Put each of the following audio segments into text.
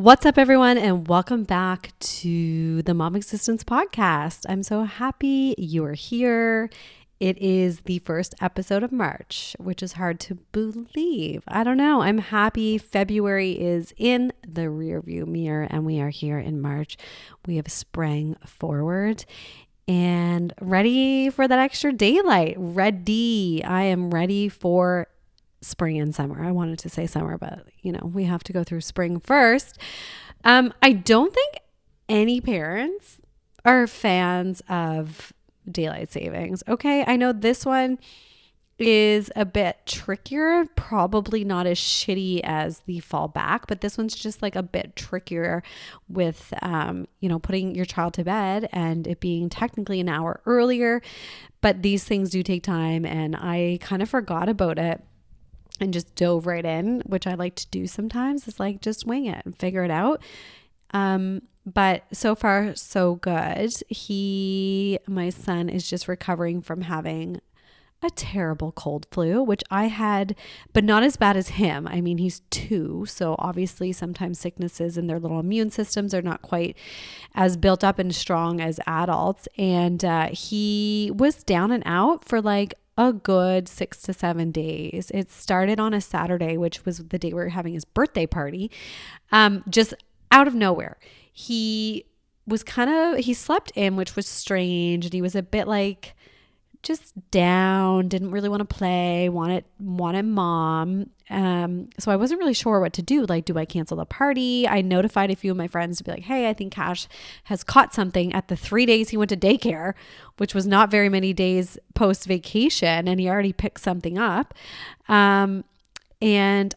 What's up, everyone, and welcome back to the Mom Existence podcast. I'm so happy you are here. It is the first episode of March, which is hard to believe. I don't know. I'm happy February is in the rearview mirror and we are here in March. We have sprang forward and ready for that extra daylight. Ready. I am ready for spring and summer. I wanted to say summer, but we have to go through spring first. I don't think any parents are fans of daylight savings. Okay. I know this one is a bit trickier, probably not as shitty as the fall back, but this one's just like a bit trickier with, putting your child to bed and it being technically an hour earlier, but these things do take time. And I kind of forgot about it and just dove right in, which I like to do sometimes. It's like, just wing it and figure it out. But so far, so good. My son is just recovering from having a terrible cold flu, which I had, but not as bad as him. I mean, he's 2. So obviously sometimes sicknesses and their little immune systems are not quite as built up and strong as adults. And he was down and out for like a good 6 to 7 days. It started on a Saturday, which was the day we were having his birthday party. Just out of nowhere. He slept in, which was strange. And he was a bit like just down, didn't really want to play, wanted mom. So I wasn't really sure what to do. Like, do I cancel the party? I notified a few of my friends to be like, hey, I think Cash has caught something at the 3 days he went to daycare, which was not very many days post vacation. And he already picked something up. And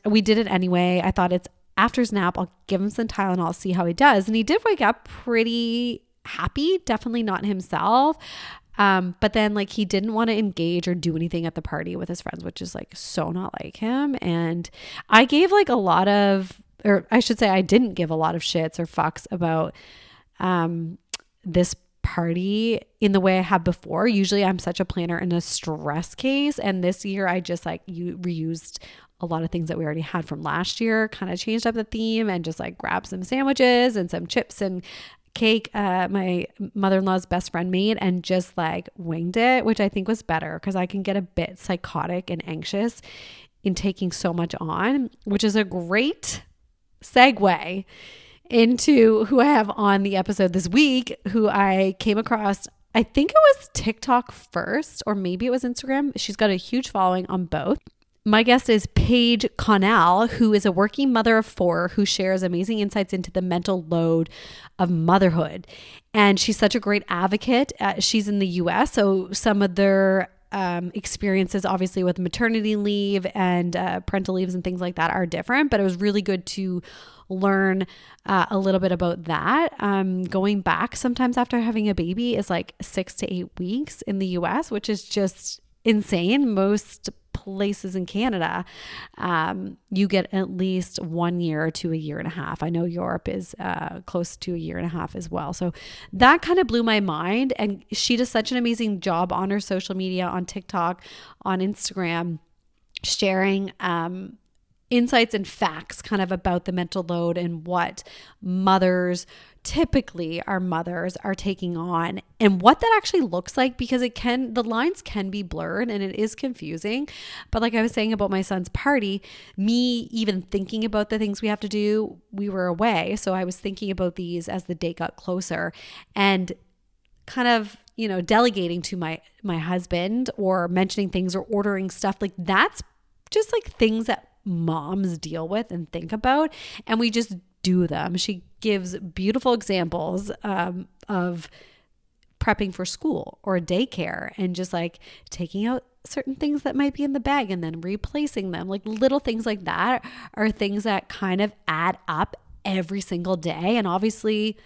we did it anyway. I thought it's after his nap, I'll give him some Tylenol, see how he does. And he did wake up pretty happy, definitely not himself. But then like he didn't want to engage or do anything at the party with his friends, which is like so not like him. And I gave like a lot of, or I should say I didn't give a lot of shits or fucks about this party in the way I have before. Usually I'm such a planner in a stress case. And this year I just like reused a lot of things that we already had from last year, kind of changed up the theme and just like grabbed some sandwiches and some chips and cake my mother-in-law's best friend made and just like winged it, which I think was better because I can get a bit psychotic and anxious in taking so much on, which is a great segue into who I have on the episode this week, who I came across. I think it was TikTok first, or maybe it was Instagram. She's got a huge following on both. My guest is Paige Connell, who is a working mother of 4 who shares amazing insights into the mental load of motherhood. And she's such a great advocate. She's in the US, so some of their experiences, obviously with maternity leave and parental leaves and things like that are different, but it was really good to learn a little bit about that. Going back sometimes after having a baby is like 6 to 8 weeks in the US, which is just insane. Most places in Canada, you get at least 1 year to a year and a half. I know Europe is close to a year and a half as well. So that kind of blew my mind. And she does such an amazing job on her social media, on TikTok, on Instagram, sharing insights and facts kind of about the mental load and what our mothers are taking on and what that actually looks like, because the lines can be blurred and it is confusing. But like I was saying about my son's party, me even thinking about the things we have to do, we were away. So I was thinking about these as the date got closer and kind of, delegating to my husband or mentioning things or ordering stuff. Like that's just like things that moms deal with and think about, and we just do them. She gives beautiful examples of prepping for school or daycare and just like taking out certain things that might be in the bag and then replacing them. Like little things like that are things that kind of add up every single day. And obviously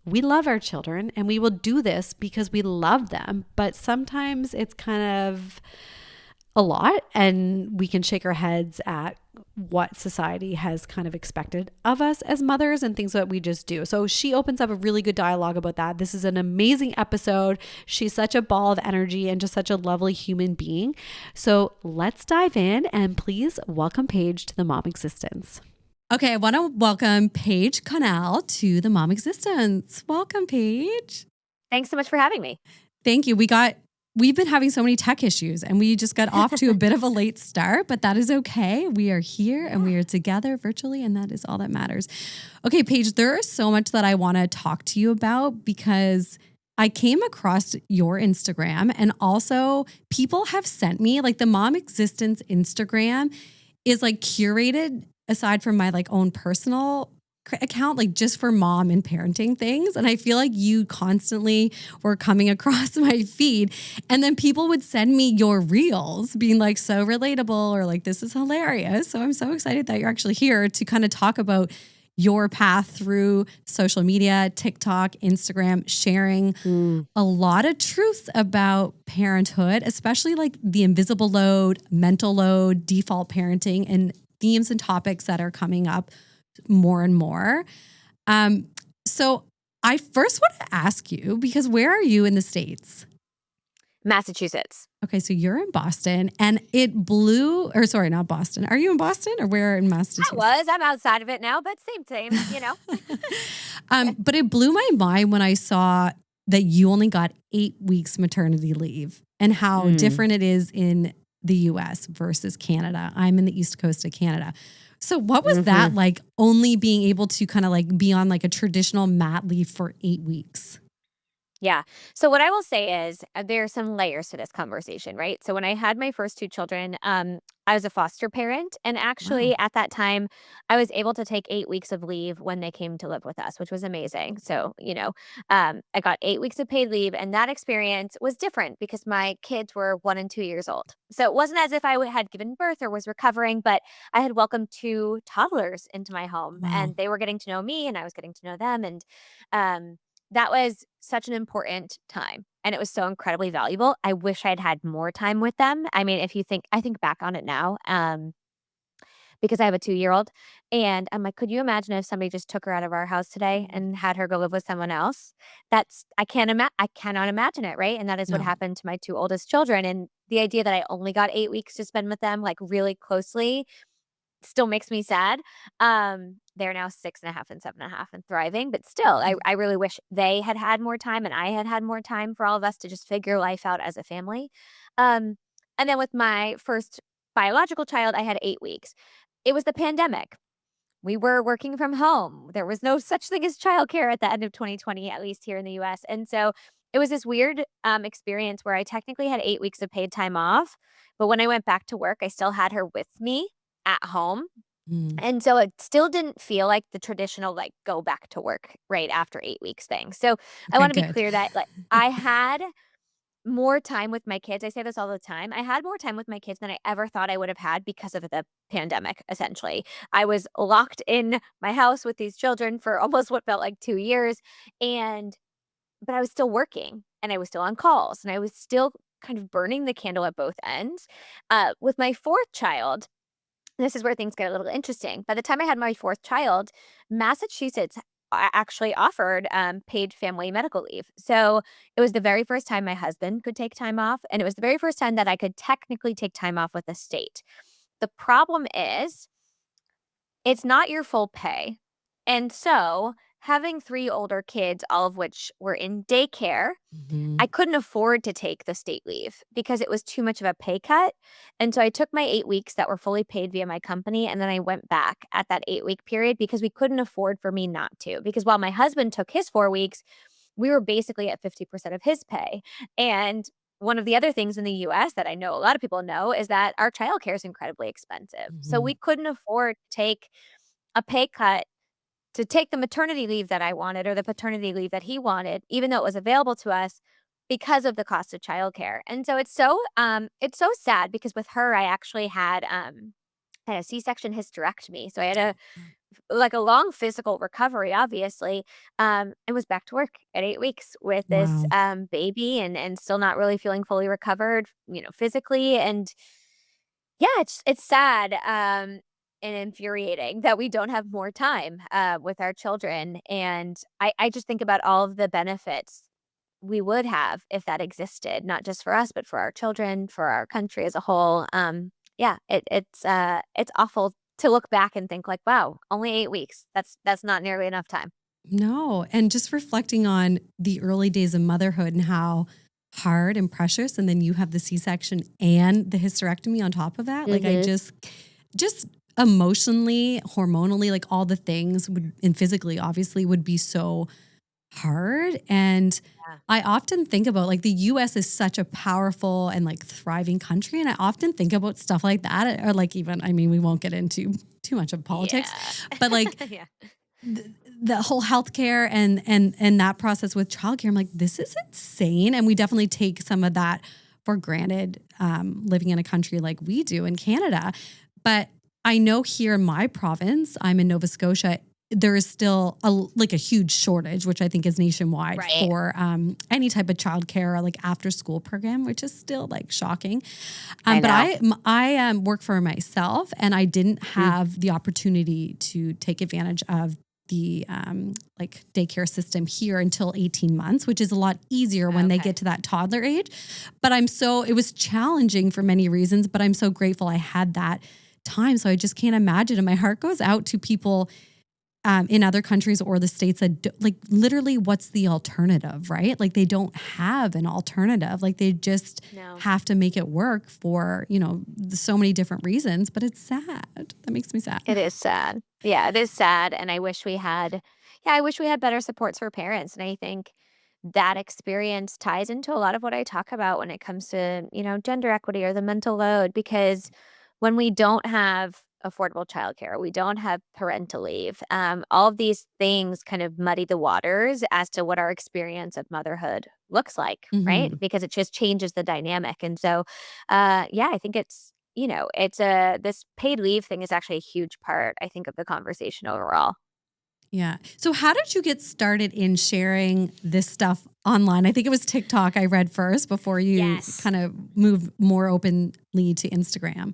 we love our children and we will do this because we love them, but sometimes it's kind of a lot and we can shake our heads at what society has kind of expected of us as mothers and things that we just do. So she opens up a really good dialogue about that. This is an amazing episode. She's such a ball of energy and just such a lovely human being. So let's dive in and please welcome Paige to the Mom Existence. Okay, I want to welcome Paige Connell to the Mom Existence. Welcome, Paige. Thanks so much for having me. Thank you. We've been having so many tech issues and we just got off to a bit of a late start, but that is okay. We are here and we are together virtually, and that is all that matters. Okay, Paige, there is so much that I want to talk to you about because I came across your Instagram, and also people have sent me, like, the Mom Existence Instagram is like curated aside from my like own personal account, like just for mom and parenting things. And I feel like you constantly were coming across my feed, and then people would send me your reels being like so relatable or like, this is hilarious. So I'm so excited that you're actually here to kind of talk about your path through social media, TikTok, Instagram, sharing a lot of truths about parenthood, especially like the invisible load, mental load, default parenting, and themes and topics that are coming up more and more. So I first want to ask you, because where are you in the States? Massachusetts. Okay, so you're in Boston, and it blew, or sorry, not Boston. Are you in Boston or where in Massachusetts? I'm outside of it now, but same, you know. But it blew my mind when I saw that you only got 8 weeks maternity leave and how different it is in the US versus Canada. I'm in the East Coast of Canada. So what was that like, only being able to kind of like be on like a traditional mat leave for 8 weeks? Yeah. So what I will say is there are some layers to this conversation, right? So when I had my first two children, I was a foster parent. And actually, Wow. at that time, I was able to take 8 weeks of leave when they came to live with us, which was amazing. So, I got 8 weeks of paid leave. And that experience was different because my kids were 1 and 2 years old. So it wasn't as if had given birth or was recovering, but I had welcomed two toddlers into my home, Wow. and they were getting to know me and I was getting to know them. And, that was such an important time, and it was so incredibly valuable. I wish I'd had more time with them. I mean, I think back on it now, because I have a 2-year-old, and I'm like, could you imagine if somebody just took her out of our house today and had her go live with someone else? I cannot imagine it, right? And that is what No. happened to my two oldest children, and the idea that I only got 8 weeks to spend with them, like, really closely still makes me sad. They're now 6.5 and 7.5 and thriving, but still, I really wish they had had more time and I had had more time for all of us to just figure life out as a family. Um, and then with my first biological child, I had 8 weeks. It was the pandemic. We were working from home. There was no such thing as childcare at the end of 2020, at least here in the US. And so it was this weird experience where I technically had 8 weeks of paid time off. But when I went back to work, I still had her with me at home. Mm. And so it still didn't feel like the traditional, like, go back to work right after 8 weeks thing. So I Okay, want to be good. clear that, like, I had more time with my kids. I say this all the time. I had more time with my kids than I ever thought I would have had because of the pandemic, essentially. I was locked in my house with these children for almost what felt like 2 years, and but I was still working, and I was still on calls, and I was still kind of burning the candle at both ends. With my fourth child, this is where things get a little interesting. By the time I had my fourth child, Massachusetts actually offered paid family medical leave. So it was the very first time my husband could take time off, and it was the very first time that I could technically take time off with the state. The problem is, it's not your full pay. And so, having three older kids, all of which were in daycare, I Mhm. couldn't afford to take the state leave because it was too much of a pay cut. And so I took my 8 weeks that were fully paid via my company, and then I went back at that 8-week period because we couldn't afford for me not to. Because while my husband took his 4 weeks, we were basically at 50% of his pay. And one of the other things in the US that I know a lot of people know is that our childcare is incredibly expensive. So we Mhm. couldn't afford to take a pay cut to take the maternity leave that I wanted or the paternity leave that he wanted, even though it was available to us because of the cost of childcare. And so it's so sad because with her I actually had a C-section hysterectomy. So I had a long physical recovery, obviously, and was back to work at 8 weeks with this, Wow. baby, and still not really feeling fully recovered, physically. And yeah, it's sad, and infuriating that we don't have more time, with our children. And I just think about all of the benefits we would have if that existed, not just for us, but for our children, for our country as a whole. Yeah, it's awful to look back and think like, wow, only 8 weeks. That's not nearly enough time. No. And just reflecting on the early days of motherhood and how hard and precious. And then you have the C-section and the hysterectomy on top of that. Like I Mm-hmm. just emotionally, hormonally, like all the things would, and physically obviously would be so hard. And Yeah. I often think about like the US is such a powerful and like thriving country. And I often think about stuff like that or like even, I mean, we won't get into too much of politics, Yeah. but like Yeah. the whole healthcare and that process with childcare, I'm like, this is insane. And we definitely take some of that for granted, living in a country like we do in Canada. But I know here in my province, I'm in Nova Scotia, there is still a huge shortage, which I think is nationwide Right. for any type of childcare or like after school program, which is still like shocking. I But know. I work for myself, and I didn't Mm. have the opportunity to take advantage of the like daycare system here until 18 months, which is a lot easier when they Okay. get to that toddler age. But it was challenging for many reasons, but I'm so grateful I had that time. So I just can't imagine. And my heart goes out to people in other countries or the states that like literally what's the alternative, right? Like they don't have an alternative. Like they just No. have to make it work for, so many different reasons, but it's sad. That makes me sad. It is sad. Yeah, it is sad, and I wish we had better supports for parents, and I think that experience ties into a lot of what I talk about when it comes to, gender equity or the mental load, because when we don't have affordable childcare, we don't have parental leave, all of these things kind of muddy the waters as to what our experience of motherhood looks like, right? Hmm. Because it just changes the dynamic, and so, yeah, I think it's this paid leave thing is actually a huge part, I think, of the conversation overall. Yeah. So how did you get started in sharing this stuff online? I think it was TikTok I read first before you Yes. kind of moved more openly to Instagram.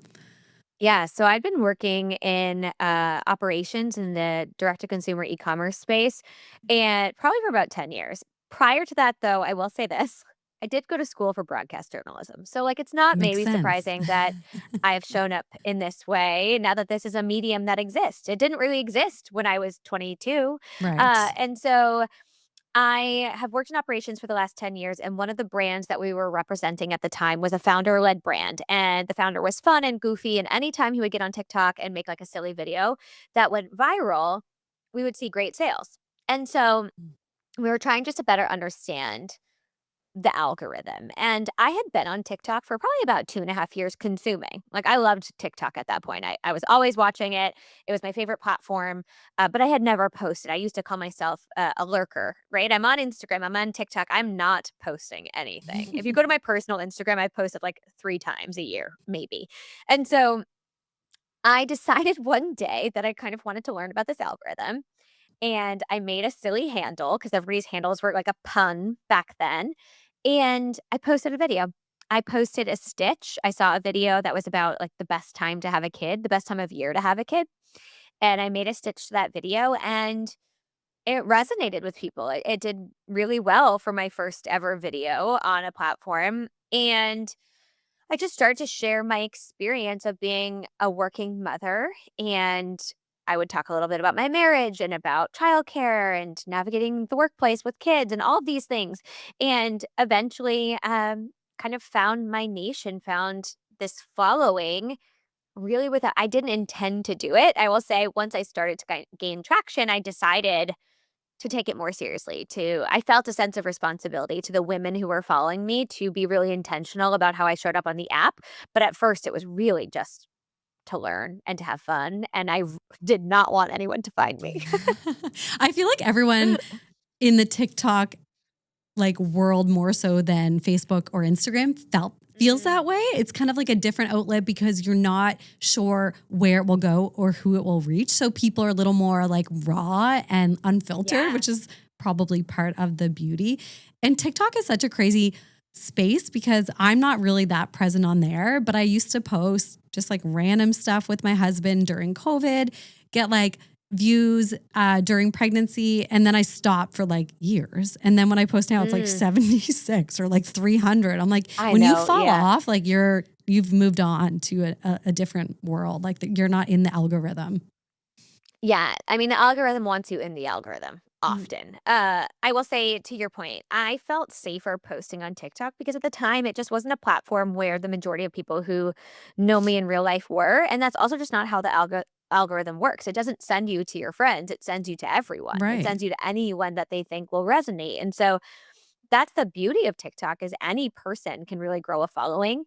Yeah, so I've been working in operations in the direct to consumer e-commerce space and probably for about 10 years. Prior to that, though, I will say this. I did go to school for broadcast journalism. So, like, it's not Makes maybe sense. surprising that I have shown up in this way now that this is a medium that exists. It didn't really exist when I was 22. Right. And so I have worked in operations for the last 10 years, and one of the brands that we were representing at the time was a founder led brand. And the founder was fun and goofy. And anytime he would get on TikTok and make like a silly video that went viral, we would see great sales. And so we were trying just to better understand the algorithm. And I had been on TikTok for probably about 2.5 years consuming. Like I loved TikTok at that point. I was always watching it. It was my favorite platform, but I had never posted. I used to call myself a lurker, right? I'm on Instagram, I'm on TikTok. I'm not posting anything. If you go to my personal Instagram, I posted like 3 times a year, maybe. And so I decided one day that I kind of wanted to learn about this algorithm. And I made a silly handle because everybody's handles were like a pun back then. And I posted a video. I posted a stitch. I saw a video that was about like the best time to have a kid, the best time of year to have a kid. And I made a stitch to that video and it resonated with people. It did really well for my first ever video on a platform. And I just started to share my experience of being a working mother. And I would talk a little bit about my marriage and about childcare and navigating the workplace with kids and all of these things. And eventually, kind of found my niche and found this following really I didn't intend to do it. I will say, once I started to gain traction, I decided to take it more seriously. I felt a sense of responsibility to the women who were following me to be really intentional about how I showed up on the app. But at first, it was really just to learn and to have fun, and did not want anyone to find me. I feel like everyone in the TikTok like world more so than Facebook or Instagram feels Mm, that way. It's kind of like a different outlet because you're not sure where it will go or who it will reach. So people are a little more like raw and unfiltered, yeah. which is probably part of the beauty. And TikTok is such a crazy space because I'm not really that present on there, but I used to post just like random stuff with my husband during COVID, get like views during pregnancy, and then I stopped for like years. And then when I post now, it's like 76 or like 300. I'm like, I when you know, fall yeah. off, like you've moved on to a different world. Like you're not in the algorithm. Yeah, I mean, the algorithm wants you in the algorithm Mm. often. I will say to your point, I felt safer posting on TikTok because at the time it just wasn't a platform where the majority of people who know me in real life were, and that's also just not how the algorithm works. It doesn't send you to your friends, it sends you to everyone. It Right. sends you to anyone that they think will resonate. And so that's the beauty of TikTok is any person can really grow a following.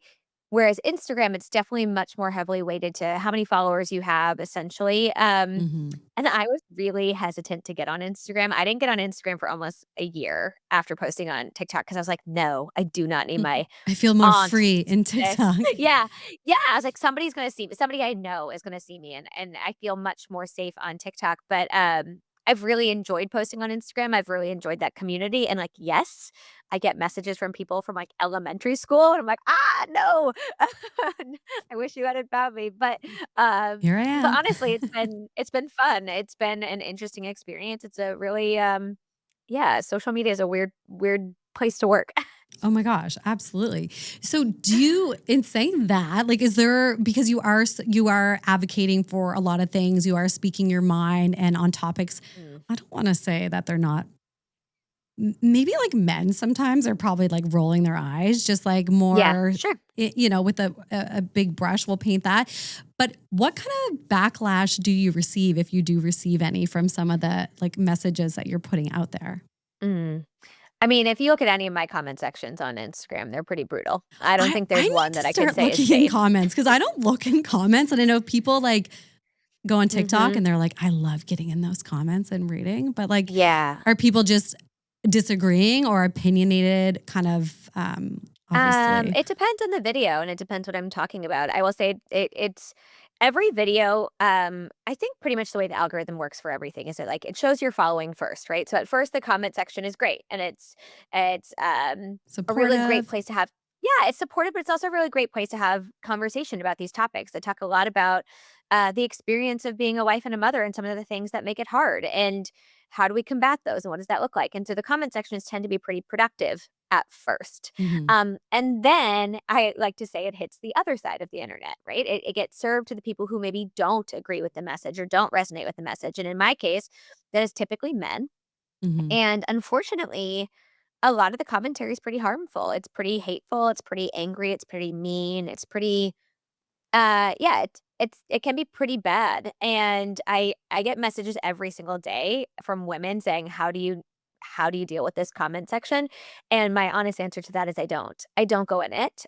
Whereas Instagram, it's definitely much more heavily weighted to how many followers you have, essentially. Mm-hmm. And I was really hesitant to get on Instagram. I didn't get on Instagram for almost a year after posting on TikTok because I was like, no, I do not need my I feel more aunt free to in see this. TikTok. Yeah. Yeah. I was like, somebody's gonna see me. Somebody I know is gonna see me. And I feel much more safe on TikTok. But I've really enjoyed posting on Instagram. I've really enjoyed that community. And like, yes, I get messages from people from like elementary school. And I'm like, no. I wish you hadn't found me. Here I But am. honestly, it's been fun. It's been an interesting experience. It's a really yeah, social media is a weird place to work. Oh my gosh, absolutely. So do you, in saying that, like, is there, because you are advocating for a lot of things, you are speaking your mind and on topics, Mm. I don't want to say that they're not, maybe like men sometimes are probably like rolling their eyes, just like Yeah, more, sure. with a big brush, we'll paint that. But what kind of backlash do you receive, if you do receive any, from some of the like messages that you're putting out there? Mm. I mean, if you look at any of my comment sections on Instagram, they're pretty brutal. I don't think I there's need one to that I could start say is looking in safe. comments because I don't look in comments. And I know people like go on TikTok Mhm. and they're like, I love getting in those comments and reading. But like, Yeah. are people just disagreeing or opinionated kind of obviously? It depends on the video and it depends what I'm talking about. I will say it's every video, I think pretty much the way the algorithm works for everything is that like it shows your following first, right? So at first the comment section is great and it's a really great Supportive. place to have yeah, it's supportive, but it's also a really great place to have conversation about these topics. They talk a lot about the experience of being a wife and a mother and some of the things that make it hard and how do we combat those and what does that look like? And so the comment sections tend to be pretty productive at first. Hmm. And then I like to say it hits the other side of the internet, right? It gets served to the people who maybe don't agree with the message or don't resonate with the message. And in my case, that is typically men. Hmm. And unfortunately, a lot of the commentary is pretty harmful. It's pretty hateful. It's pretty angry. It's pretty mean. It's pretty yeah, it can be pretty bad, and I get messages every single day from women saying, how do you deal with this comment section?" And my honest answer to that is I don't. I don't go in it.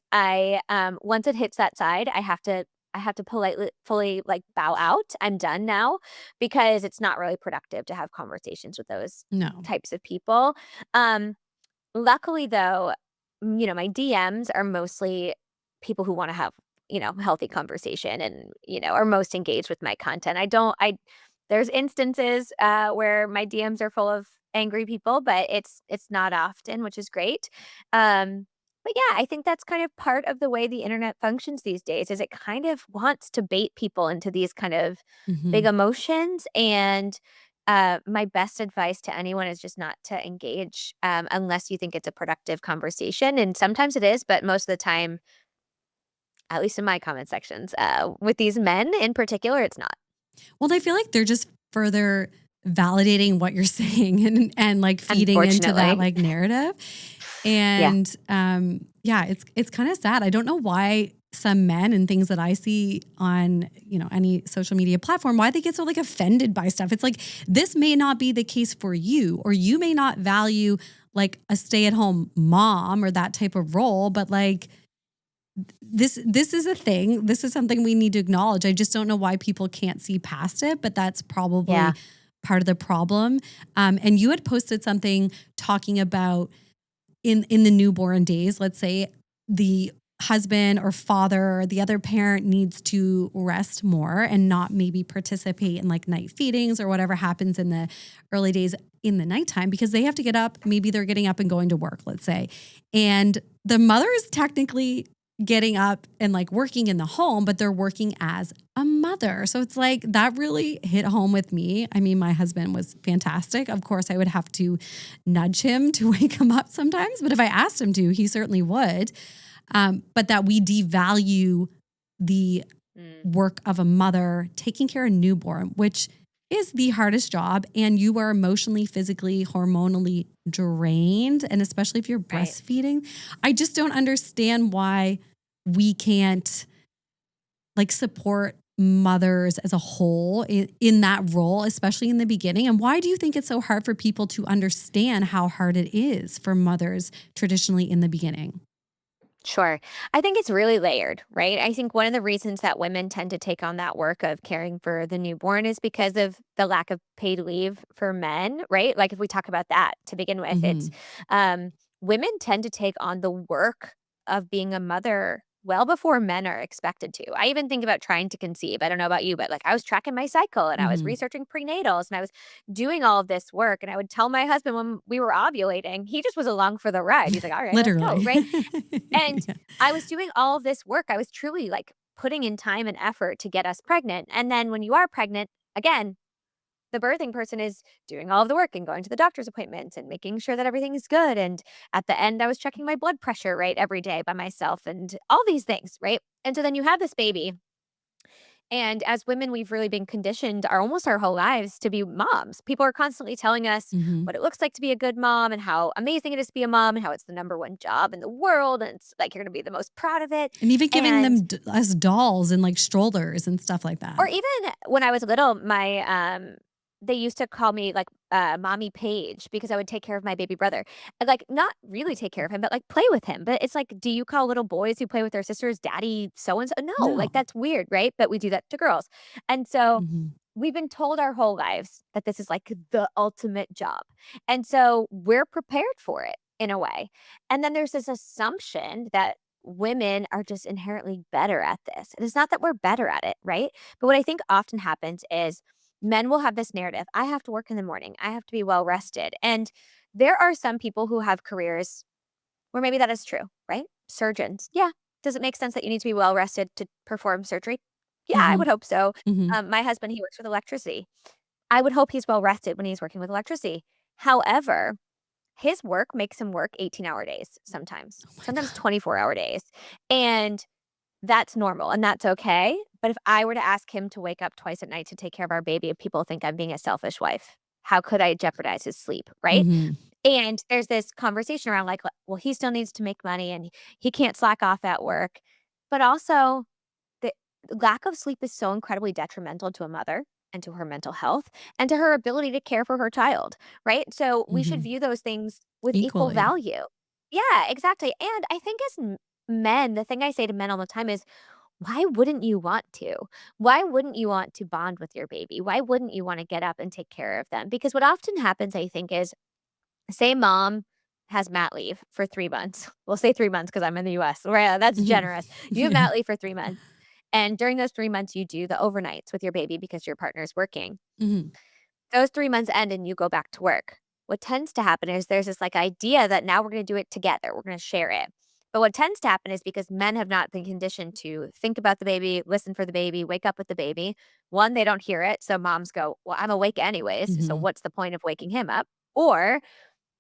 Once it hits that side, I have to politely fully, like, bow out. I'm done now because it's not really productive to have conversations with those No. types of people. Um Luckily, though, my DMs are mostly people who wanna have, healthy conversation and, are most engaged with my content. I there's instances, where my DMs are full of angry people, but it's not often, which is great. But yeah, I think that's kind of part of the way the internet functions these days, is it kind of wants to bait people into these kind of big Hmm. emotions and my best advice to anyone is just not to engage unless you think it's a productive conversation. And sometimes it is, but most of the time, at least in my comment sections, with these men in particular, it's not. Well, I feel like they're just further validating what you're saying and like feeding into that Unfortunately. like narrative. Yeah. And yeah, it's kind of sad. I don't know why some men and things that I see on, any social media platform, why they get so like offended by stuff. It's like this may not be the case for you, or you may not value like a stay-at-home mom or that type of role, but like this is a thing. This is something we need to acknowledge. I just don't know why people can't see past it, but that's Yeah. probably part of the problem. And you had posted something talking about in the newborn days, let's say the husband or father or the other parent needs to rest more and not maybe participate in like night feedings or whatever happens in the early days in the nighttime because they have to get up. Maybe they're getting up and going to work, let's say. And the mother is technically getting up and like working in the home, but they're working as a mother. So it's like that really hit home with me. I mean, my husband was fantastic. Of course, I would have to nudge him to wake him up sometimes, but if I asked him to, he certainly would. But that we devalue the work of a mother taking care of a newborn, which is the hardest job, and you are emotionally, physically, hormonally drained, and especially if you're breastfeeding. I just don't understand why we can't like support mothers as a whole in that role, especially in the beginning. And why do you think it's so hard for people to understand how hard it is for mothers traditionally in the beginning? Sure. I think it's really layered, right? I think one of the reasons that women tend to take on that work of caring for the newborn is because of the lack of paid leave for men, right? Like if we talk about that to begin with, it's Mm-hmm. um, women tend to take on the work of being a mother well before men are expected to. I even think about trying to conceive. I don't know about you, but like I was tracking my cycle and I was Mm-hmm. researching prenatals and I was doing all of this work. And I would tell my husband when we were ovulating, he just was along for the ride. He's like, all right, let's go. Literally. Right. And Yeah. I was doing all of this work. I was truly like putting in time and effort to get us pregnant. And then when you are pregnant, again, the birthing person is doing all of the work and going to the doctor's appointments and making sure that everything is good. And at the end, I was checking my blood pressure, right, every day by myself and all these things, right? And so then you have this baby and as women, we've really been conditioned almost our whole lives to be moms. People are constantly telling us Mm-hmm. what it looks like to be a good mom and how amazing it is to be a mom and how it's the number one job in the world. And it's like you're going to be the most proud of it. And even giving And, them as dolls and like strollers and stuff like that. or even when I was little, they used to call me like mommy Paige because I would take care of my baby brother. And, like, not really take care of him, but like play with him. But it's like, do you call little boys who play with their sisters daddy so and so? No, No. like that's weird, right? But we do that to girls. And so Mm-hmm. we've been told our whole lives that this is like the ultimate job. And so we're prepared for it in a way. And then there's this assumption that women are just inherently better at this. And it's not that we're better at it, right? But what I think often happens is men will have this narrative I have to work in the morning, I have to be well rested. And there are some people who have careers where maybe that is true, right? Surgeons. Yeah. Does it make sense that you need to be well rested to perform surgery? Yeah, I Mm-hmm. would hope so. Mm-hmm. My husband, he works with electricity. I would hope he's well rested when he's working with electricity. However, his work makes him work 18-hour days sometimes, Oh my sometimes God. 24-hour days. And that's normal and that's okay. But if I were to ask him to wake up twice at night to take care of our baby, people think I'm being a selfish wife. How could I jeopardize his sleep? Right. Mm-hmm. And there's this conversation around like, well, he still needs to make money and he can't slack off at work. But also, the lack of sleep is so incredibly detrimental to a mother and to her mental health and to her ability to care for her child, right? So we should Mm-hmm. view those things with equal Equally. value. Yeah, exactly. And I think as men, the thing I say to men all the time is, why wouldn't you want to? Why wouldn't you want to bond with your baby? Why wouldn't you want to get up and take care of them? Because what often happens, I think, is say mom has mat leave for 3 months. We'll say 3 months because I'm in the US, right? That's Mm-hmm. generous. You have Yeah. mat leave for 3 months. And during those 3 months, you do the overnights with your baby because your partner's working. Mm-hmm. Those 3 months end and you go back to work. What tends to happen is there's this like idea that now we're going to do it together. We're going to share it. But what tends to happen is because men have not been conditioned to think about the baby, listen for the baby, wake up with the baby. One, they don't hear it. So moms go, well, I'm awake anyways. So Mm-hmm. what's the point of waking him up? Or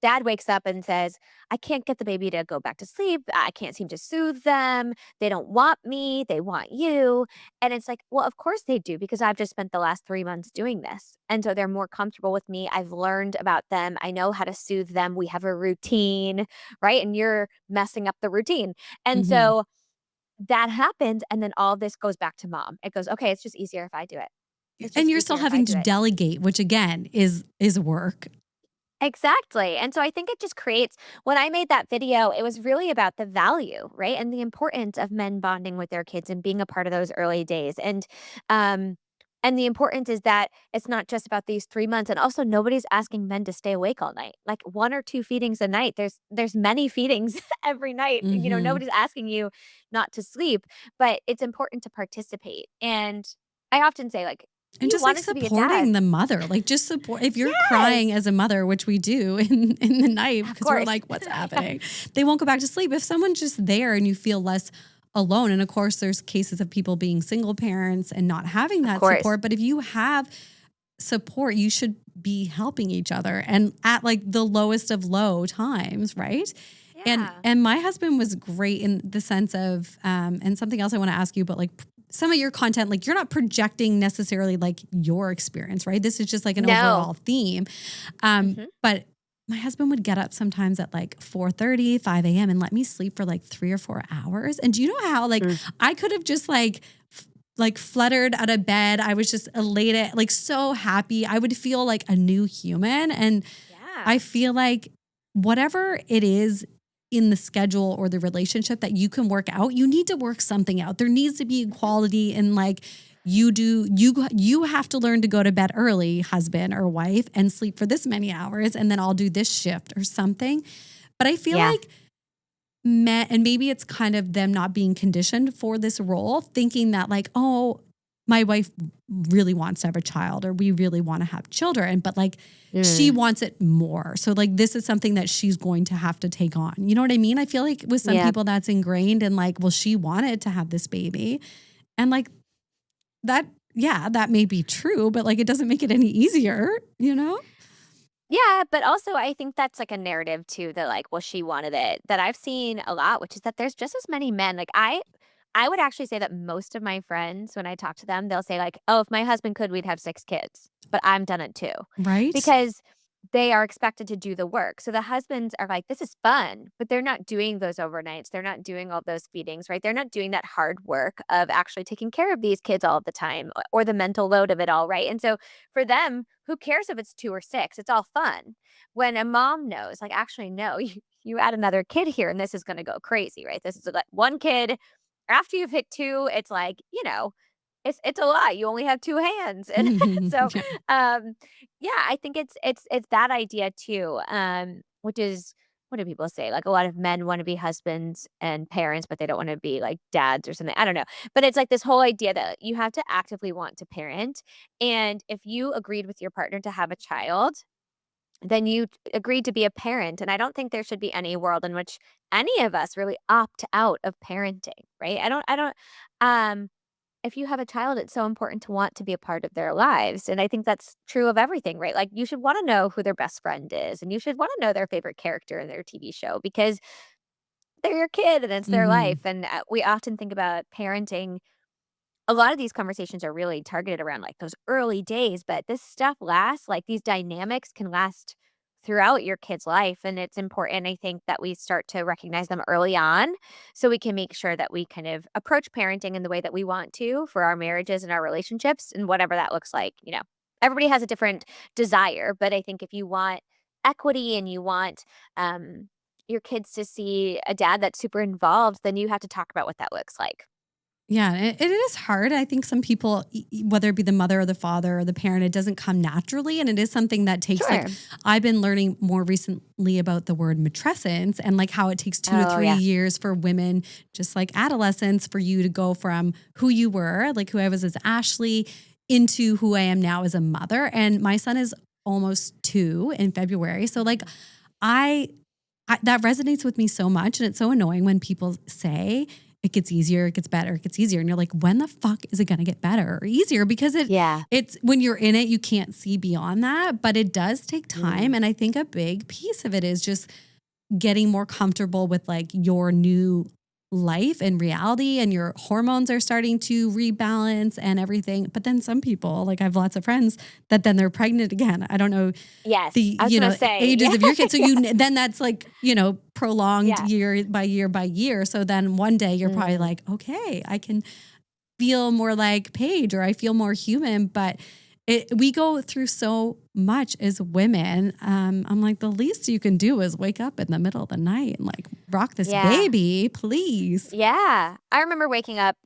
dad wakes up and says, I can't get the baby to go back to sleep. I can't seem to soothe them. They don't want me. They want you. And it's like, well, of course they do because I've just spent the last 3 months doing this. And so they're more comfortable with me. I've learned about them. I know how to soothe them. We have a routine, right? And you're messing up the routine. And Mm-hmm. so that happens. And then all this goes back to mom. It goes, okay, it's just easier if I do it. It's And just you're still easier if I having do to it. delegate, which again is work. Exactly. And so I think it just creates when I made that video, it was really about the value, right? And the importance of men bonding with their kids and being a part of those early days. Um and the importance is that it's not just about these 3 months. And also nobody's asking men to stay awake all night. Like 1 or 2 feedings a night. There's many feedings every night. Mm-hmm. Nobody's asking you not to sleep, but it's important to participate. And I often say, like, if And you just like wanted to be a dad, supporting the mother, like just support if you're crying yes, as a mother, which we do in the night of because we're course. like, what's happening? They won't go back to sleep. If someone's just there and you feel less alone. And of course, there's cases of people being single parents and not having Of that course. support. But if you have support, you should be helping each other and at like the lowest of low times, right? Yeah. And my husband was great in the sense of and something else I want to ask you, but like some of your content, like you're not projecting necessarily like your experience, right? This is just like an overall No. theme. Mhm. But my husband would get up sometimes at like 4:30, 5 a.m. and let me sleep for like 3 or 4 hours. And do you know how like Mm. I could have just like fluttered out of bed. I was just elated, like so happy. I would feel like a new human. And I Yeah. feel like whatever it is in the schedule or the relationship that you can work out, you need to work something out. There needs to be equality and like you have to learn to go to bed early, husband or wife, and sleep for this many hours, and then I'll do this shift or something. But I feel Yeah. like men, and maybe it's kind of them not being conditioned for this role, thinking that like, oh, my wife really wants to have a child or we really want to have children, but like she Mm. wants it more. So like this is something that she's going to have to take on. You know what I mean? I feel like with some Yeah. people that's ingrained and like, well, she wanted to have this baby. And like that, yeah, that may be true, but like it doesn't make it any easier, you know? Yeah, but also I think that's like a narrative too that like, well, she wanted it that I've seen a lot, which is that there's just as many men. Like I would actually say that most of my friends, when I talk to them, they'll say like, oh, if my husband could, we'd have 6 kids, but I'm done it too. Right? Because they are expected to do the work. So the husbands are like, this is fun, but they're not doing those overnights. They're not doing all those feedings, right? They're not doing that hard work of actually taking care of these kids all the time or the mental load of it all, right? And so for them, who cares if it's 2 or 6? It's all fun. When a mom knows, like, actually, no, you add another kid here and this is going to go crazy, right? This is like one kid. After you've hit two, it's like, it's a lot. You only have 2 hands. And so, Yeah. um, yeah, I think it's that idea too, which is what do people say? Like, a lot of men wanna be husbands and parents, but they don't wanna be, like, dads or something. I don't know. But it's like this whole idea that you have to actively want to parent, and if you agreed with your partner to have a child, then you agreed to be a parent, and I don't think there should be any world in which any of us really opt out of parenting, right? I don't, um if you have a child, it's so important to want to be a part of their lives. And I think that's true of everything, right? Like you should want to know who their best friend is and you should want to know their favorite character in their TV show because they're your kid and it's their life. Mhm. And we often think about parenting a lot of these conversations are really targeted around like those early days, but this stuff lasts, like these dynamics can last throughout your kid's life. And it's important, I think, that we start to recognize them early on so we can make sure that we kind of approach parenting in the way that we want to for our marriages and our relationships and whatever that looks like. Everybody has a different desire, but I think if you want equity and you want, your kids to see a dad that's super involved, then you have to talk about what that looks like. Yeah, it is hard. I think some people, whether it be the mother or the father or the parent, it doesn't come naturally. And it is something that takes like, Sure. I've been learning more recently about the word matrescence and like how it takes 2 to 3 Yeah. years for women, just like adolescents, for you to go from who you were, like who I was as Ashley, into who I am now as a mother. And my son is almost 2 in February. So like, I that resonates with me so much. And it's so annoying when people say it gets easier, it gets better, it gets easier. And you're like, when the fuck is it going to get better or easier? Because Yeah. it's when you're in it, you can't see beyond that, but it does take Mm. time. And I think a big piece of it is just getting more comfortable with like your new life and reality, and your hormones are starting to rebalance and everything. But then some people, like I have lots of friends that then they're pregnant again. I don't know Yes, the, I was gonna say, ages yeah, of your kids. So then that's like, prolonged yeah. year by year. So then one day you're probably Mm. like, okay, I can feel more like Paige or I feel more human. But we go through so much as women. I'm like, the least you can do is wake up in the middle of the night and like rock this Yeah, baby, please. yeah. I remember waking up,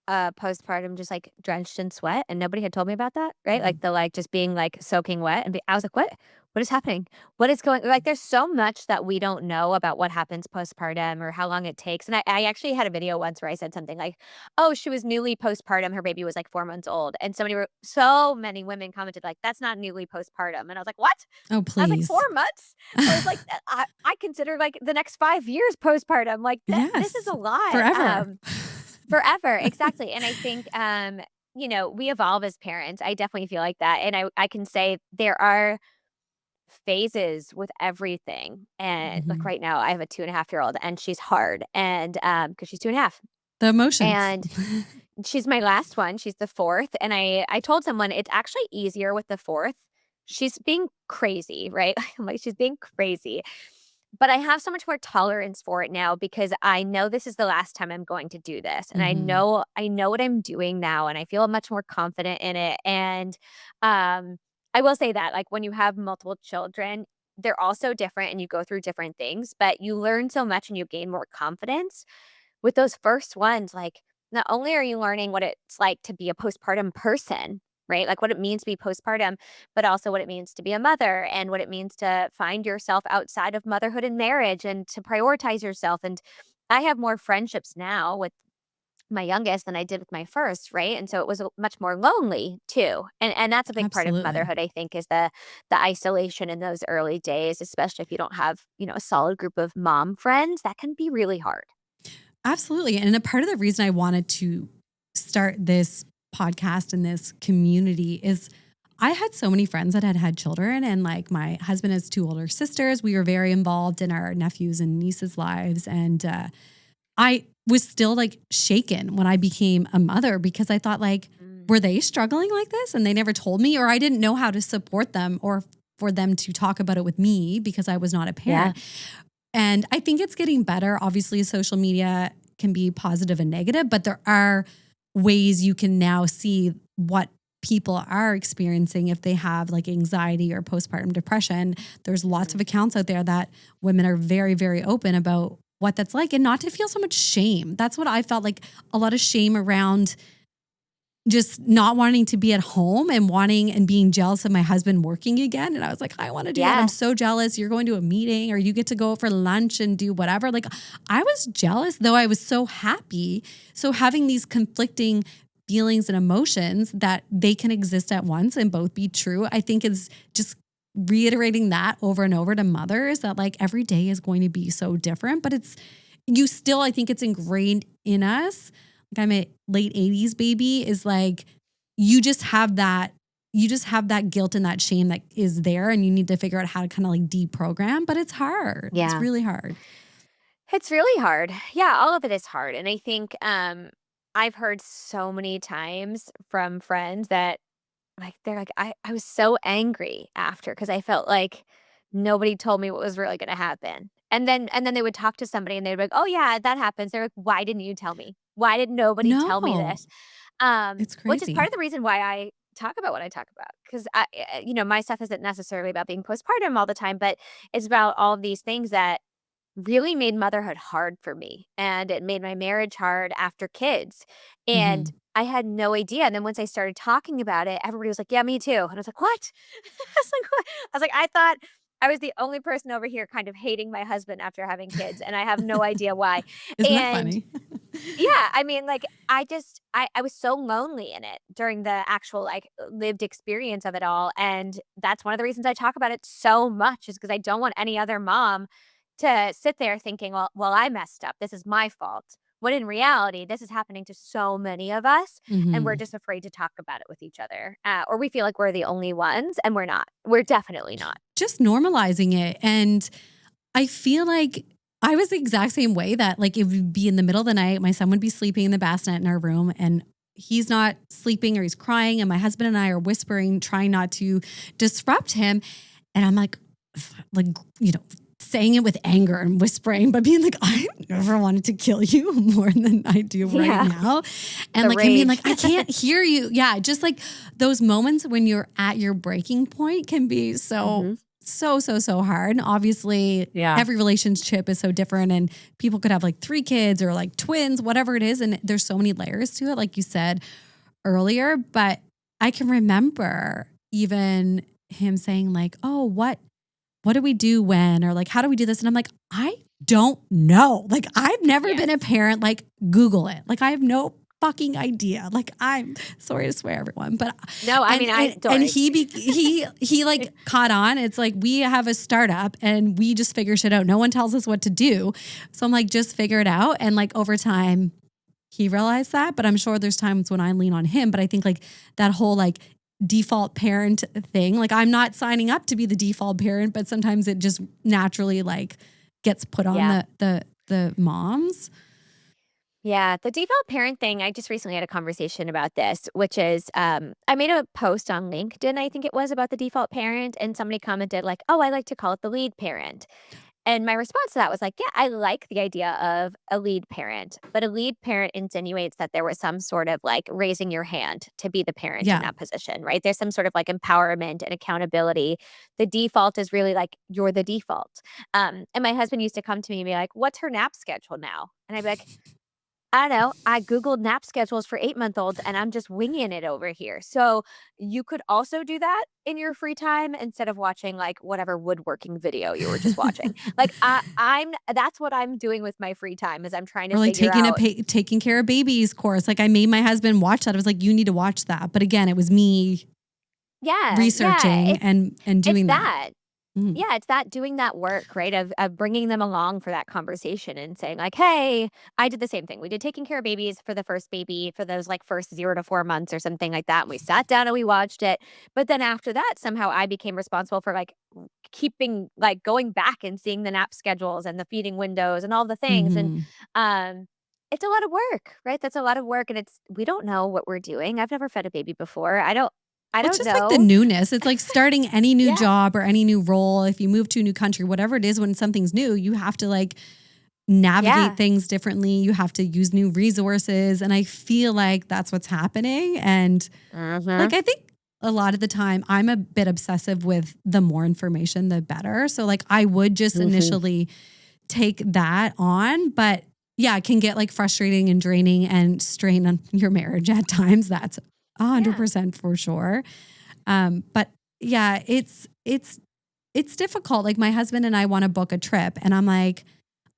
postpartum just, like, drenched in sweat, and nobody had told me about that, right? Like, just being, like, soaking wet I was like, "What? What is happening? What is going" like, there's so much that we don't know about what happens postpartum or how long it takes, and I actually had a video once where I said something like, "Oh, she was newly postpartum, her baby was, like, 4 months old," and so many women commented like, "That's not newly postpartum," and I was like, "What?" Oh, I was like, please. 4 months? I was like, I consider, like, the next 5 years postpartum, like, that this is Yes, a lot, forever. Forever, exactly, and I think, we evolve as parents. I definitely feel like that, and I can say there are phases with everything, and, like, Mhm. right now, I have a 2.5-year-old, and she's hard, and, because she's 2.5, The emotions. and she's my last one, she's the 4th, and I told someone it's actually easier with the 4th. She's being crazy, right? I'm like, "She's being crazy." But I have so much more tolerance for it now because I know this is the last time I'm going to do this, and Mhm. I know what I'm doing now, and I feel much more confident in it, and, I will say that, like, when you have multiple children, they're all so different and you go through different things, but you learn so much and you gain more confidence. With those first ones, like, not only are you learning what it's like to be a postpartum person, right? Like what it means to be postpartum, but also what it means to be a mother and what it means to find yourself outside of motherhood and marriage and to prioritize yourself. And I have more friendships now with my youngest than I did with my first, right? And so it was much more lonely too. And that's a big part of Absolutely. motherhood, I think, is the isolation in those early days, especially if you don't have, a solid group of mom friends, that can be really hard. Absolutely. And a part of the reason I wanted to start this podcast and this community is I had so many friends that had children, and like my husband has two older sisters. We were very involved in our nephews and nieces' lives. And I was still like shaken when I became a mother because I thought like, Mm. were they struggling like this? And they never told me, or I didn't know how to support them or for them to talk about it with me because I was not a Yeah. parent. And I think it's getting better. Obviously, social media can be positive and negative, but there are ways you can now see what people are experiencing if they have like anxiety or postpartum depression. There's lots Mhm. of accounts out there that women are very, very open about what that's like and not to feel so much shame. That's what I felt like, a lot of shame around just not wanting to be at home and wanting and being jealous of my husband working again. And I was like, I want to do that. I'm so Yes. jealous. You're going to a meeting or you get to go for lunch and do whatever. Like I was jealous, though I was so happy. So having these conflicting feelings and emotions that they can exist at once and both be true, I think is just reiterating that over and over to mothers that like every day is going to be so different, but you still, I think it's ingrained in us. Like I'm a late 80s baby, is like you just have that guilt and that shame that is there and you need to figure out how to kind of like deprogram, but it's hard. It's Yeah. really hard. It's really hard. Yeah, all of it is hard. And I think I've heard so many times from friends that like they're like, I was so angry after because I felt like nobody told me what was really gonna happen. And then they would talk to somebody and they'd be like, "Oh yeah, that happens." They're like, "Why didn't you tell me? Why did nobody tell me No, this?" it's Which is part crazy. of the reason why I talk about what I talk about. Because my stuff isn't necessarily about being postpartum all the time, but it's about all of these things that really made motherhood hard for me, and it made my marriage hard after kids, and Hmm. I had no idea, and then once I started talking about it, everybody was like, "Yeah, me too," and I was like, "What?" I was like, "What?" I was like, "I thought I was the only person over here kind of hating my husband after having kids, and I have no idea why," Isn't that and funny? yeah, I mean, like, I was so lonely in it during the actual, like, lived experience of it all, and that's one of the reasons I talk about it so much is because I don't want any other mom to sit there thinking, "Well, I messed up. This is my fault." When in reality, this is happening to so many of us, and we're Hmm. just afraid to talk about it with each other, or we feel like we're the only ones, and we're not. We're definitely not. Just normalizing it. And I feel like I was the exact same way that like it would be in the middle of the night. My son would be sleeping in the bassinet in our room and he's not sleeping or he's crying. And my husband and I are whispering, trying not to disrupt him. And I'm like, saying it with anger and whispering, but being like, I never wanted to kill you more than I do right Yeah, now. And the like him being rage. like, I can't hear you. Yeah. Just like those moments when you're at your breaking point can be so, Mhm. so, so, so hard. And obviously Yeah. every relationship is so different and people could have like 3 kids or like twins, whatever it is. And there's so many layers to it, like you said earlier. But I can remember even him saying like, oh, what do we do when, or like, how do we do this? And I'm like, I don't know. Like, I've never been a Yes. parent. Like, Google it. Like, I have no fucking idea. Like, I'm sorry to swear, everyone, but No, I mean, I don't and worry. he like caught on. It's like we have a startup and we just figure shit out. No one tells us what to do. So I'm like, just figure it out. And like over time, he realized that, but I'm sure there's times when I lean on him. But I think like that whole like default parent thing, like I'm not signing up to be the default parent, but sometimes it just naturally like gets put on Yeah. the moms. Yeah, the default parent thing, I just recently had a conversation about this, which is I made a post on LinkedIn, I think it was, about the default parent, and somebody commented like, "Oh, I like to call it the lead parent." And my response to that was like, "Yeah, I like the idea of a lead parent, but a lead parent insinuates that there was some sort of like raising your hand to be the parent in Yeah. that position, right? There's some sort of like empowerment and accountability. The default is really like you're the default." And my husband used to come to me and be like, "What's her nap schedule now?" And I'd be like, I don't know. I Googled nap schedules for 8-month-olds and I'm just winging it over here. So you could also do that in your free time instead of watching like whatever woodworking video you were just watching. Like I'm that's what I'm doing with my free time is I'm trying to Or like figure out. taking care of babies course. Like I made my husband watch that. I was like, you need to watch that. But again, it was me Yeah, yeah, researching and it's doing that. that. Mm. Yeah, it's that doing that work, right? Of bringing them along for that conversation and saying like, "Hey, I did the same thing. We did taking care of babies for the first baby for those like first 0 to 4 months or something like that. And we sat down and we watched it. But then after that, somehow I became responsible for like keeping like going back and seeing the nap schedules and the feeding windows and all the things. And Hmm. um it's a lot of work, right? That's a lot of work and it's we don't know what we're doing. I've never fed a baby before. I Well, it's don't just like the know. newness. It's like starting any new Yeah. job or any new role. If you move to a new country, whatever it is, when something's new, you have to like navigate Yeah. things differently. You have to use new resources. And I feel like that's what's happening. And like, Mhm. I think a lot of the time I'm a bit obsessive with the more information, the better. So like I would just Mhm. initially take that on, but yeah, it can get like frustrating and draining and strain on your marriage at times. That's Yeah. 100% for sure. But yeah, it's difficult. Like my husband and I want to book a trip and I'm like,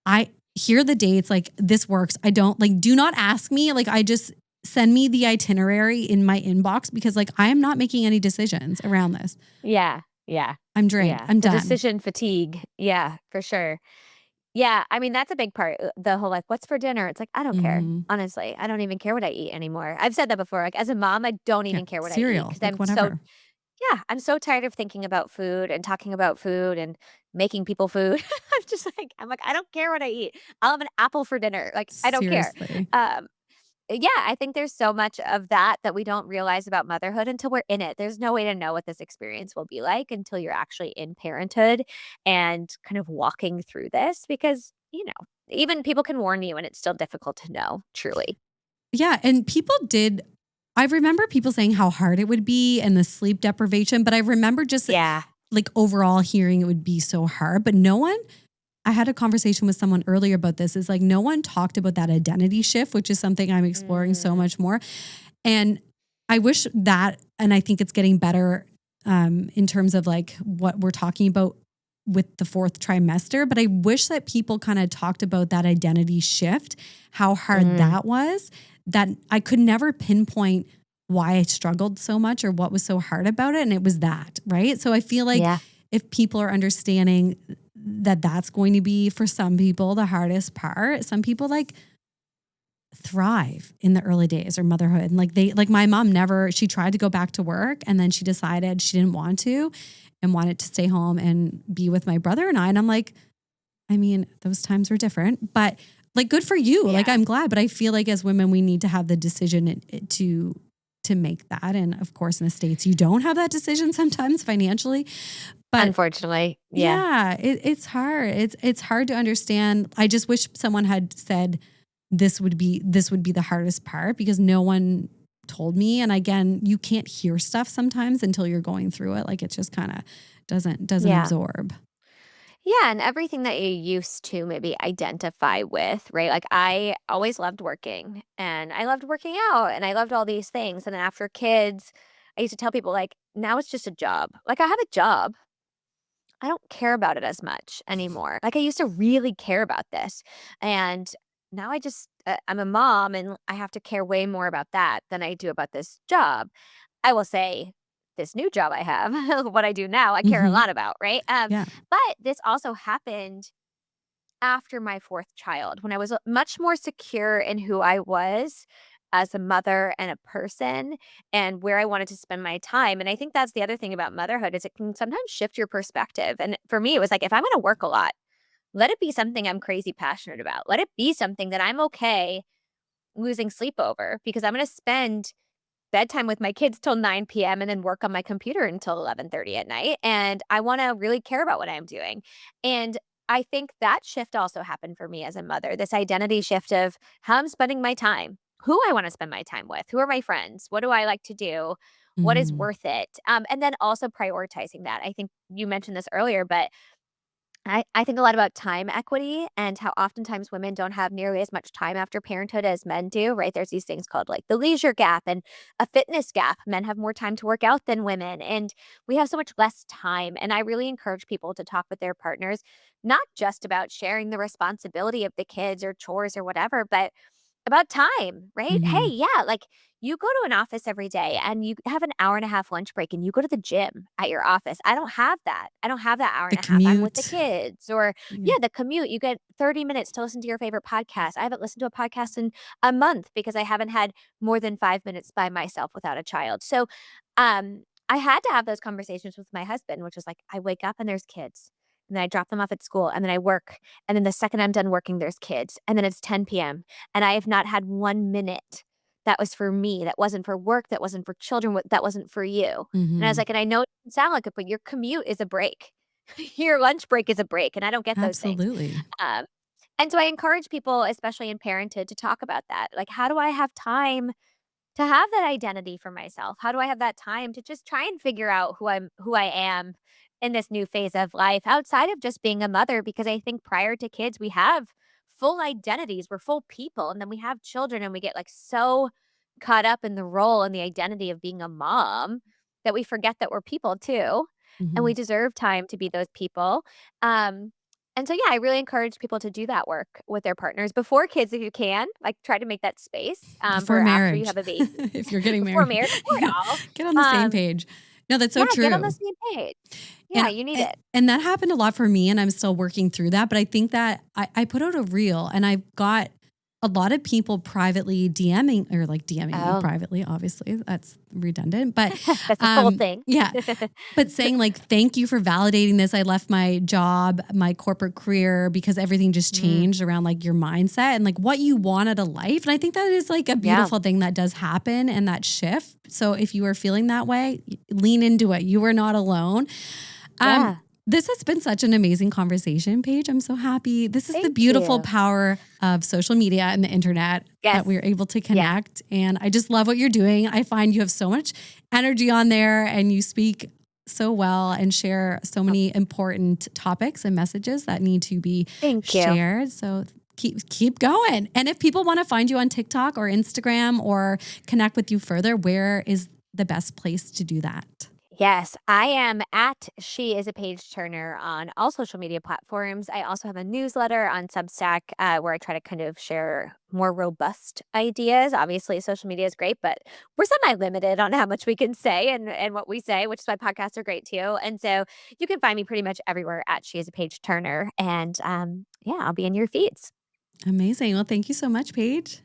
I hear the dates, like this works. I don't like, do not ask me. Like I just send me the itinerary in my inbox because like I am not making any decisions around this. Yeah, yeah, I'm drained. yeah. I'm The done. decision fatigue. Yeah, for sure. Yeah, I mean, that's a big part, the whole, like, "What's for dinner?" It's like, I don't care, Hmm. honestly. I don't even care what I eat anymore. I've said that before, like, as a mom, I don't Yeah. even care what I eat Cereal, because 'cause like I'm so whatever. yeah, I'm so tired of thinking about food and talking about food and making people food. I'm like, "I don't care what I eat. I'll have an apple for dinner." Like, I don't care. Seriously. Um Yeah, I think there's so much of that that we don't realize about motherhood until we're in it. There's no way to know what this experience will be like until you're actually in parenthood and kind of walking through this because, even people can warn you and it's still difficult to know, truly. Yeah. And I remember people saying how hard it would be and the sleep deprivation, but I remember just Yeah. like overall hearing it would be so hard. But no one, I had a conversation with someone earlier about this, is like no one talked about that identity shift, which is something I'm exploring so Mm, much more. And I wish that, and I think it's getting better in terms of like what we're talking about with the fourth trimester. But I wish that people kind of talked about that identity shift, how hard mm, that was, that I could never pinpoint why I struggled so much or what was so hard about it. And it was that, right? So I feel like yeah. if people are understanding that that's going to be for some people the hardest part, some people like thrive in the early days or motherhood. And like my mom never, she tried to go back to work and then she decided she didn't want to and wanted to stay home and be with my brother and I. And I'm like, I mean, those times were different, but like good for you. Like Yeah. I'm glad, but I feel like as women, we need to have the decision to make that. And of course, in the States, you don't have that decision sometimes financially, but Unfortunately. Yeah. yeah, it's hard. It's hard to understand. I just wish someone had said this would be the hardest part because no one told me. And again, you can't hear stuff sometimes until you're going through it. Like it just kind of doesn't Yeah. absorb. Yeah, and everything that you used to maybe identify with, right? Like I always loved working and I loved working out and I loved all these things. And then after kids, I used to tell people like, now it's just a job. Like I have a job. I don't care about it as much anymore. Like I used to really care about this. And now I'm a mom and I have to care way more about that than I do about this job. I will say this new job I have, what I do now, I care a Hmm. lot about, right? Yeah. But this also happened after my 4th child, when I was much more secure in who I was as a mother and a person and where I wanted to spend my time. And I think that's the other thing about motherhood is it can sometimes shift your perspective. And for me, it was like, if I'm going to work a lot, let it be something I'm crazy passionate about. Let it be something that I'm okay losing sleep over because I'm going to spend bedtime with my kids till 9 p.m. and then work on my computer until 11:30 at night, and I wanna really care about what I'm doing, and I think that shift also happened for me as a mother, this identity shift of how I'm spending my time, who I wanna spend my time with, who are my friends, what do I like to do, what is Mhm. worth it, and then also prioritizing that. I think you mentioned this earlier, but I think a lot about time equity and how oftentimes women don't have nearly as much time after parenthood as men do, right? There's these things called like the leisure gap and a fitness gap. Men have more time to work out than women, and we have so much less time. And I really encourage people to talk with their partners, not just about sharing the responsibility of the kids or chores or whatever, but about time, right? Hey, Mhm. yeah, like you go to an office every day and you have an hour and a half lunch break and you go to the gym at your office. I don't have that. I don't have that hour The and a half. I'm with the commute. kids or Yeah. yeah, the commute. You get 30 minutes to listen to your favorite podcast. I haven't listened to a podcast in a month because I haven't had more than 5 minutes by myself without a child. So I had to have those conversations with my husband, which is like I wake up and there's kids. And then I drop them off at school and then I work. And then the second I'm done working, there's kids. And then it's 10 p.m. And I have not had 1 minute that was for me, that wasn't for work, that wasn't for children, that wasn't for you. And I was Mhm. like, and I know it doesn't sound like it, but your commute is a break. Your lunch break is a break, and I don't get those things. Absolutely. Um, and so I encourage people, especially in parenthood, to talk about that. Like, how do I have time to have that identity for myself? How do I have that time to just try and figure out who I am in this new phase of life outside of just being a mother? Because I think prior to kids, we have full identities. We're full people. And then we have children and we get like so caught up in the role and the identity of being a mom that we forget that we're people too. And we Mhm. deserve time to be those people. Um, and so, yeah, I really encourage people to do that work with their partners before kids if you can. Like, try to make that space, Before for after you marriage, have a baby, if you're getting before married. marriage, before it Yeah. all. Get on the same Um, page. No, that's yeah, so get on the true. same page. Yeah, And you need a it. and that happened a lot for me, and I'm still working through that, but I think that I put out a reel, and I've got a lot of people privately DMing or, like, DMing me Oh, privately, obviously, that's redundant, but, that's the whole thing. yeah, but saying, like, "Thank you for validating this. I left my job, my corporate career, because everything just Mm, changed around, like, your mindset and, like, what you want out of life." And I think that is, like, a yeah, beautiful thing that does happen and that shift. So if you are feeling that way, lean into it. You are not alone. Um, yeah. this has been such an amazing conversation, Paige. I'm so happy. This is the Thank beautiful you. power of social media and the internet that Yes, we're able to yes. connect. And I just love what you're doing. I find you have so much energy on there and you speak so well and share so Oh, many important topics and messages that need to be thank you. shared. So keep going. And if people want to find you on TikTok or Instagram or connect with you further, where is the best place to do that? Yes, I am at She is a Page Turner on all social media platforms. I also have a newsletter on Substack where I try to kind of share more robust ideas. Obviously, social media is great, but we're semi limited on how much we can say and what we say, which is why podcasts are great too. And so you can find me pretty much everywhere at She is a Page Turner. And yeah, I'll be in your feeds. Amazing. Well, thank you so much, Paige.